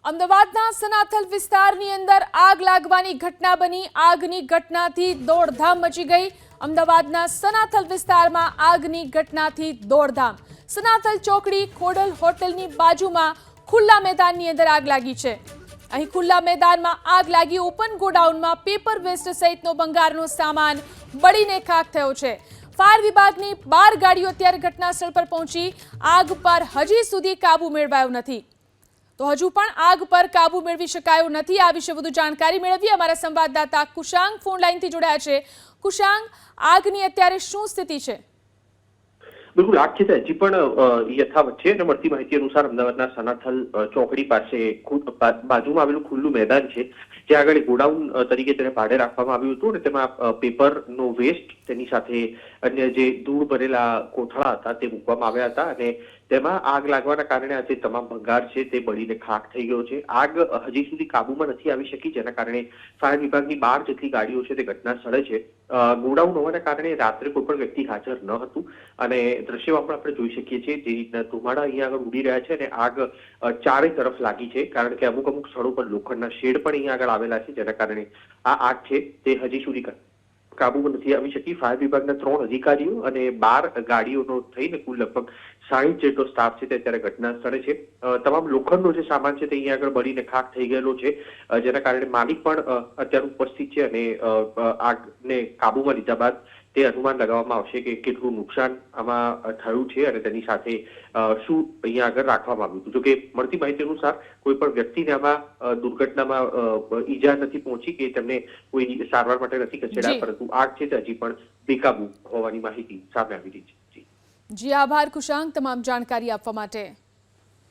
અમદાવાદના સનાથલ વિસ્તારની અંદર આગ લાગવાની ઘટના બની। આગની ઘટનાથી દોડધામ મચી ગઈ। અમદાવાદના સનાથલ વિસ્તારમાં આગની ઘટનાથી દોડધામ। સનાથલ ચોકડી ખોડલ હોટલની બાજુમાં ખુલ્લા મેદાનની અંદર આગ લાગી છે। અહીં ખુલ્લા મેદાનમાં આગ લાગી। ઓપન ગોડાઉનમાં પેપર વેસ્ટ સહિતનો ભંગારનો સામાન બળીને ખાખ થયો છે। ફાયર વિભાગની 12 ગાડીઓ અત્યારે ઘટના સ્થળ પર પહોંચી આગ પર હજી સુધી કાબુ મેળવાયો નથી। તો હજુ પણ આગ પર કાબુ મેળવી શકાયો નથી। આ વિશે વધુ જાણકારી મેળવી અમારા સંવાદદાતા કુશાંગ ફોન લાઈનથી જોડાયા છે। કુશાંગ, આગની અત્યારે શું સ્થિતિ છે? બિલકુલ, આગ છે હજી પણ યથાવત છે અને મળતી માહિતી અનુસાર અમદાવાદના સનાથલ ચોકડી પાસે બાજુમાં આવેલું ખુલ્લું મેદાન છે, જ્યાં આગળ ગોડાઉન તરીકે તેને ભાડે રાખવામાં આવ્યું હતું અને તેમાં પેપરનો વેસ્ટ, તેની સાથે અન્ય જે ધૂળ ભરેલા કોથળા હતા તે મૂકવામાં આવ્યા હતા અને તેમાં આગ લાગવાના કારણે આ જે તમામ ભંગાર છે તે બળીને ખાખ થઈ ગયો છે। આગ હજી સુધી કાબુમાં નથી આવી શકી, જેના કારણે ફાયર વિભાગની 12 જેટલી ગાડીઓ છે તે ઘટના સ્થળે છે। ગોડાઉન હોવાના કારણે રાત્રે કોઈ પણ વ્યક્તિ હાજર ન હતું અને દ્રશ્યમાં પણ આપણે જોઈ શકીએ છીએ જે રીતના ધુમાડા અહીંયા આગળ ઉડી રહ્યા છે અને આગ ચારે તરફ લાગી છે, કારણ કે અમુક સ્થળો પર લોખંડના શેડ પણ અહીંયા આગળ આવેલા છે, જેના કારણે આ આગ છે તે હજી સુધી કાબુમાં નથી આવી શકી। ફાયર વિભાગના 3 અધિકારીઓ અને 12 ગાડીઓનો થઈને કુલ લગભગ 60 જેટલો સ્ટાફ છે તે અત્યારે ઘટના સ્થળે છે। તમામ લોખંડનો જે સામાન છે તે અહીંયા આગળ બળીને ખાખ થઈ ગયેલો છે, જેના કારણે માલિક પણ અત્યારે ઉપસ્થિત છે અને આગને કાબુમાં લીધા બાદ તે અનુમાન લગાવવામાં આવશે કે કેટલું નુકસાન આમાં થયું છે અને તેની સાથે શું અહીંયા આગળ રાખવામાં આવ્યું હતું। જોકે મળતી માહિતી અનુસાર કોઈ પણ વ્યક્તિને આમાં દુર્ઘટનામાં ઈજા નથી પહોંચી કે તેમને કોઈ સારવાર માટે નથી ખસેડાયા, પરંતુ આગ છે તે હજી પણ બેકાબુ હોવાની માહિતી સામે આવી રહી છે। જી આભાર કુશાંગ, તમામ જાણકારી આપવા માટે।